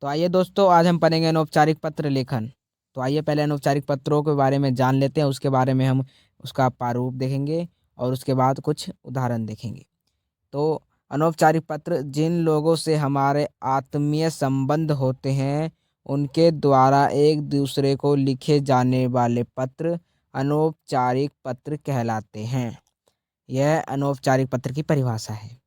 तो आइए दोस्तों, आज हम पढ़ेंगे अनौपचारिक पत्र लेखन। तो आइए पहले अनौपचारिक पत्रों के बारे में जान लेते हैं, उसके बारे में हम उसका प्रारूप देखेंगे और उसके बाद कुछ उदाहरण देखेंगे। तो अनौपचारिक पत्र जिन लोगों से हमारे आत्मीय संबंध होते हैं, उनके द्वारा एक दूसरे को लिखे जाने वाले पत्र अनौपचारिक पत्र कहलाते हैं। यह अनौपचारिक पत्र की परिभाषा है।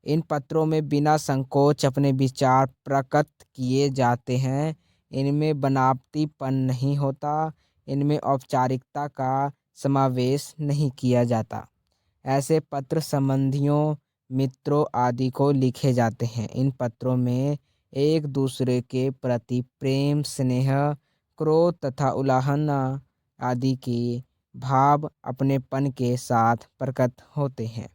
इन पत्रों में बिना संकोच अपने विचार प्रकट किए जाते हैं। इनमें बनावटीपन नहीं होता। इनमें औपचारिकता का समावेश नहीं किया जाता। ऐसे पत्र संबंधियों, मित्रों आदि को लिखे जाते हैं। इन पत्रों में एक दूसरे के प्रति प्रेम, स्नेह, क्रोध तथा उल्लाहना आदि के भाव अपनेपन के साथ प्रकट होते हैं।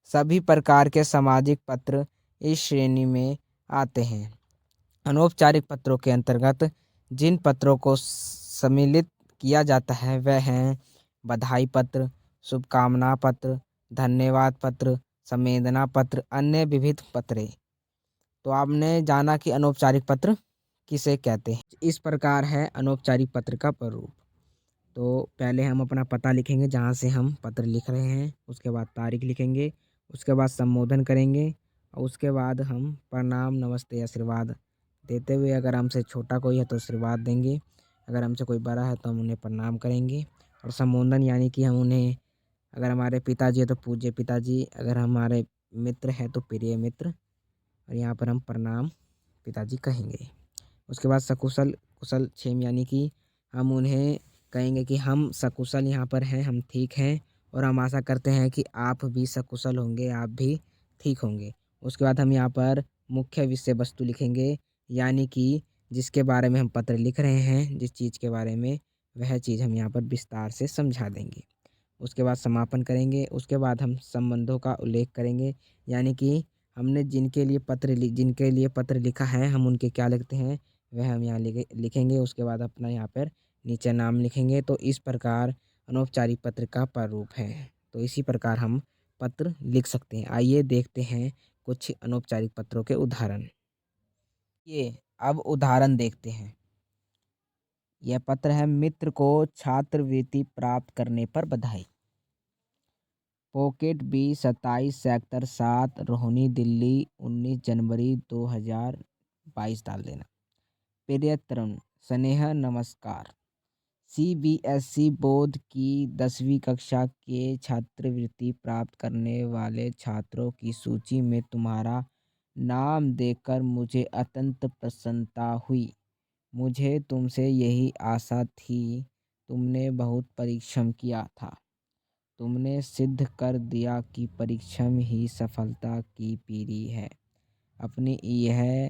सभी प्रकार के सामाजिक पत्र इस श्रेणी में आते हैं। अनौपचारिक पत्रों के अंतर्गत जिन पत्रों को सम्मिलित किया जाता है वह हैं बधाई पत्र, शुभकामना पत्र, धन्यवाद पत्र, संवेदना पत्र, अन्य विविध पत्रे। तो आपने जाना कि अनौपचारिक पत्र किसे कहते हैं। इस प्रकार है अनौपचारिक पत्र का प्रारूप। तो पहले हम अपना पता लिखेंगे जहाँ से हम पत्र लिख रहे हैं, उसके बाद तारीख लिखेंगे, उसके बाद संबोधन करेंगे और उसके बाद हम प्रणाम, नमस्ते, आशीर्वाद देते हुए, अगर हमसे छोटा कोई है तो आशीर्वाद देंगे, अगर हमसे कोई बड़ा है तो हम उन्हें प्रणाम करेंगे। और संबोधन यानी कि हम उन्हें, अगर हमारे पिताजी है तो पूज्य पिताजी, अगर हमारे मित्र है तो प्रिय मित्र, और यहाँ पर हम प्रणाम पिताजी कहेंगे। उसके बाद सकुशल कुशल क्षेम यानी कि हम उन्हें कहेंगे कि हम सकुशल यहाँ पर हैं, हम ठीक हैं और हम आशा करते हैं कि आप भी सकुशल होंगे, आप भी ठीक होंगे। उसके बाद हम यहाँ पर मुख्य विषय वस्तु लिखेंगे, यानी कि जिसके बारे में हम पत्र लिख रहे हैं, जिस चीज़ के बारे में, वह चीज़ हम यहाँ पर विस्तार से समझा देंगे। उसके बाद समापन करेंगे। उसके बाद हम संबंधों का उल्लेख करेंगे, यानी कि हमने जिनके लिए पत्र लिखा है, हम उनके क्या लिखते हैं वह हम यहाँ लिखेंगे। उसके बाद अपना यहाँ पर नीचे नाम लिखेंगे। तो इस प्रकार अनौपचारिक पत्र का प्रारूप है। तो इसी प्रकार हम पत्र लिख सकते हैं। आइए देखते हैं कुछ अनौपचारिक पत्रों के उदाहरण। ये अब उदाहरण देखते हैं। यह पत्र है, मित्र को छात्रवृत्ति प्राप्त करने पर बधाई। Pocket B 27 sector 7 Rohini Delhi 19 जनवरी 2022 डाल देना। प्रिय तरुण, स्नेह नमस्कार। CBSE बोर्ड की 10वीं कक्षा के छात्रवृत्ति प्राप्त करने वाले छात्रों की सूची में तुम्हारा नाम देखकर मुझे अत्यंत प्रसन्नता हुई। मुझे तुमसे यही आशा थी। तुमने बहुत परिश्रम किया था। तुमने सिद्ध कर दिया कि परिश्रम ही सफलता की पीढ़ी है। अपनी यह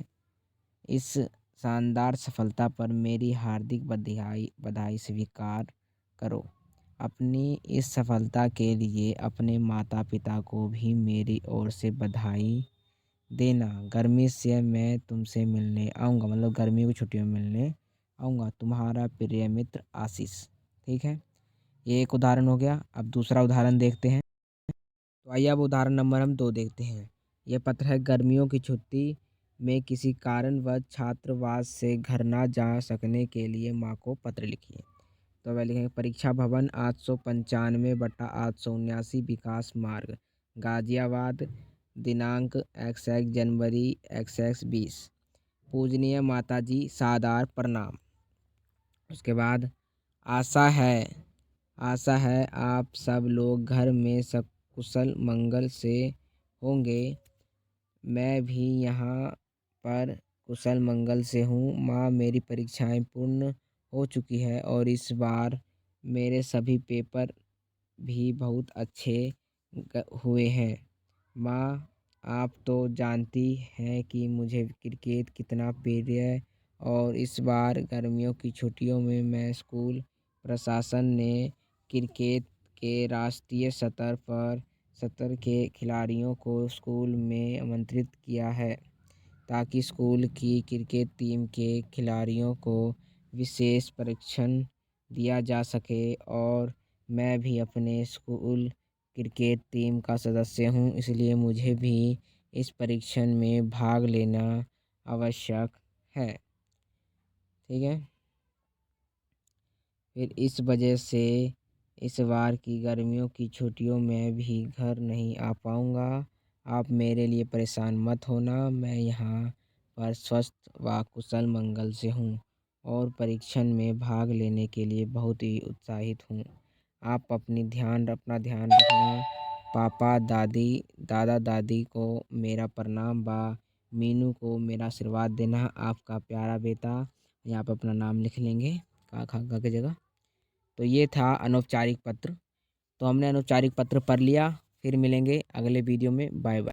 इस शानदार सफलता पर मेरी हार्दिक बधाई स्वीकार करो। अपनी इस सफलता के लिए अपने माता पिता को भी मेरी ओर से बधाई देना। गर्मी से मैं तुमसे मिलने आऊँगा, मतलब गर्मियों की छुट्टियों में मिलने आऊँगा। तुम्हारा प्रिय मित्र आशीष। ठीक है, ये एक उदाहरण हो गया। अब दूसरा उदाहरण देखते हैं। तो आइए अब उदाहरण नंबर हम 2 देखते हैं। यह पत्र है, गर्मियों की छुट्टी में किसी कारणवश छात्रावास से घर ना जा सकने के लिए माँ को पत्र लिखिए। तो वह लिखेंगे, परीक्षा भवन 895/879 विकास मार्ग, गाजियाबाद, दिनांक XX जनवरी XX20। पूजनीय माताजी, सादर प्रणाम। उसके बाद आशा है आप सब लोग घर में सब कुशल मंगल से होंगे। मैं भी यहाँ पर कुशल मंगल से हूँ। माँ, मेरी परीक्षाएं पूर्ण हो चुकी है और इस बार मेरे सभी पेपर भी बहुत अच्छे हुए हैं। माँ, आप तो जानती हैं कि मुझे क्रिकेट कितना प्रिय है और इस बार गर्मियों की छुट्टियों में मैं स्कूल प्रशासन ने क्रिकेट के राष्ट्रीय स्तर के खिलाड़ियों को स्कूल में आमंत्रित किया है, ताकि स्कूल की क्रिकेट टीम के खिलाड़ियों को विशेष प्रशिक्षण दिया जा सके। और मैं भी अपने स्कूल क्रिकेट टीम का सदस्य हूँ, इसलिए मुझे भी इस परीक्षण में भाग लेना आवश्यक है। ठीक है। फिर इस वजह से इस बार की गर्मियों की छुट्टियों में भी घर नहीं आ पाऊँगा। आप मेरे लिए परेशान मत होना, मैं यहाँ पर स्वस्थ व कुशल मंगल से हूँ और परीक्षण में भाग लेने के लिए बहुत ही उत्साहित हूँ। आप अपना ध्यान रखना। पापा दादी दादा दादी को मेरा प्रणाम व मीनू को मेरा आशीर्वाद देना। आपका प्यारा बेटा। यहाँ पे अपना नाम लिख लेंगे का की जगह। तो ये था अनौपचारिक पत्र। तो हमने अनौपचारिक पत्र पढ़ लिया। फिर मिलेंगे अगले वीडियो में। Bye bye.